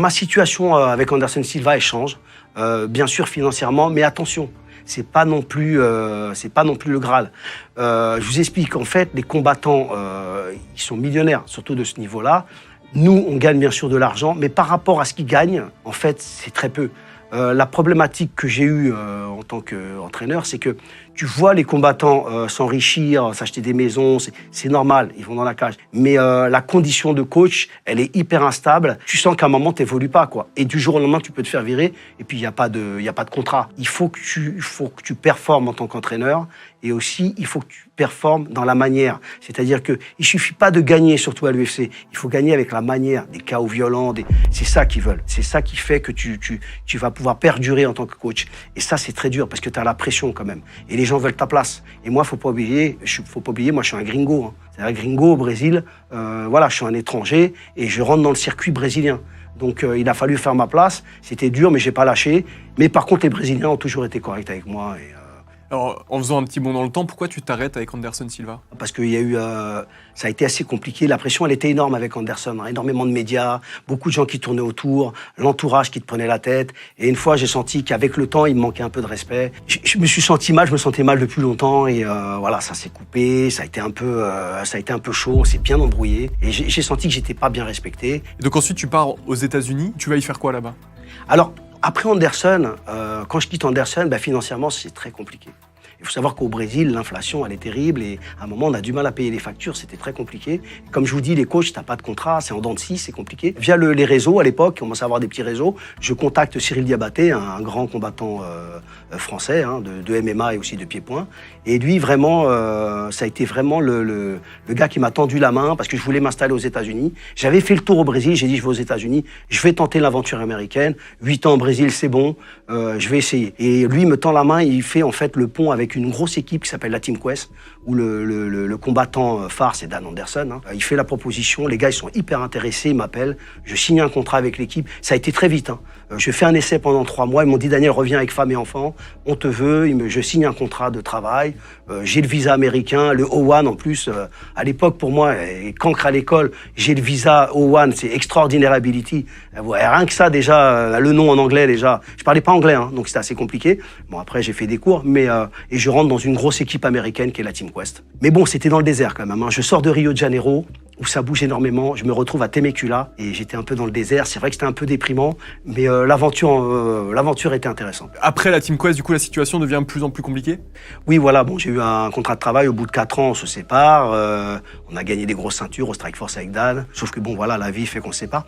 Ma situation avec Anderson Silva, elle change, bien sûr financièrement, mais attention, c'est pas non plus le Graal. Je vous explique, en fait, les combattants, ils sont millionnaires, surtout de ce niveau-là. Nous, on gagne bien sûr de l'argent, mais par rapport à ce qu'ils gagnent, en fait, c'est très peu. La problématique que j'ai eue en tant qu'entraîneur, c'est que tu vois les combattants s'enrichir, s'acheter des maisons, c'est normal, ils vont dans la cage. Mais la condition de coach, elle est hyper instable. Tu sens qu'à un moment, tu n'évolues pas, quoi. Et du jour au lendemain, tu peux te faire virer, et puis il n'y a pas de contrat. Il faut que tu performes en tant qu'entraîneur, et aussi, il faut que tu performes dans la manière. C'est-à-dire qu'il ne suffit pas de gagner, surtout à l'UFC. Il faut gagner avec la manière, des KO violents. C'est ça qu'ils veulent. C'est ça qui fait que tu vas pouvoir perdurer en tant que coach. Et ça, c'est très dur parce que tu as la pression quand même. Et les gens veulent ta place. Et moi, faut pas oublier, moi, je suis un gringo. Hein. C'est-à-dire gringo au Brésil. Voilà, je suis un étranger et je rentre dans le circuit brésilien. Donc, il a fallu faire ma place. C'était dur, mais j'ai pas lâché. Mais par contre, les Brésiliens ont toujours été corrects avec moi. Alors, en faisant un petit bond dans le temps, pourquoi tu t'arrêtes avec Anderson Silva? Parce qu'il y a eu, ça a été assez compliqué. La pression, elle était énorme avec Anderson. Hein. Énormément de médias, beaucoup de gens qui tournaient autour, l'entourage qui te prenait la tête. Et une fois, j'ai senti qu'avec le temps, il me manquait un peu de respect. Je me suis senti mal, je me sentais mal depuis longtemps. Et voilà, ça s'est coupé, ça a été un peu chaud, on s'est bien embrouillé. Et j'ai senti que j'étais pas bien respecté. Et donc ensuite, tu pars aux États-Unis. Tu vas y faire quoi là-bas? Alors, après Anderson, quand je quitte Anderson, financièrement, c'est très compliqué. Il faut savoir qu'au Brésil, l'inflation, elle est terrible et à un moment, on a du mal à payer les factures, c'était très compliqué. Comme je vous dis, les coachs, t'as pas de contrat, c'est en dents de scie, c'est compliqué. Via les réseaux, à l'époque, on commence à avoir des petits réseaux, je contacte Cyril Diabaté, un grand combattant français, hein, de MMA et aussi de pied-point. Et lui, vraiment, ça a été vraiment le gars qui m'a tendu la main parce que je voulais m'installer aux États-Unis. J'avais fait le tour au Brésil, j'ai dit, je vais aux États-Unis, je vais tenter l'aventure américaine. 8 ans au Brésil, c'est bon, je vais essayer. Et lui, il me tend la main, il fait en fait le pont avec une grosse équipe qui s'appelle la Team Quest, où le combattant phare, c'est Dan Anderson. Hein. Il fait la proposition, les gars, ils sont hyper intéressés, ils m'appellent, je signe un contrat avec l'équipe. Ça a été très vite. Hein. Je fais un essai pendant 3 mois, ils m'ont dit, Daniel, reviens avec femme et enfants, on te veut, je signe un contrat de travail, j'ai le visa américain, le O1 en plus. À l'époque, pour moi, cancre à l'école, j'ai le visa O1, c'est Extraordinary Ability. Rien que ça, déjà, le nom en anglais, déjà. Je parlais pas anglais, hein, donc c'était assez compliqué. Bon, après, j'ai fait des cours, mais et je rentre dans une grosse équipe américaine qui est la Team Quest. Mais bon, c'était dans le désert quand même. Hein. Je sors de Rio de Janeiro, où ça bouge énormément. Je me retrouve à Temecula et j'étais un peu dans le désert. C'est vrai que c'était un peu déprimant, mais l'aventure était intéressante. Après la Team Quest, du coup, la situation devient de plus en plus compliquée? Oui, voilà. Bon, j'ai eu un contrat de travail. Au bout de 4 ans, on se sépare. On a gagné des grosses ceintures au Strikeforce avec Dan. Sauf que bon, voilà, la vie fait qu'on se sépare.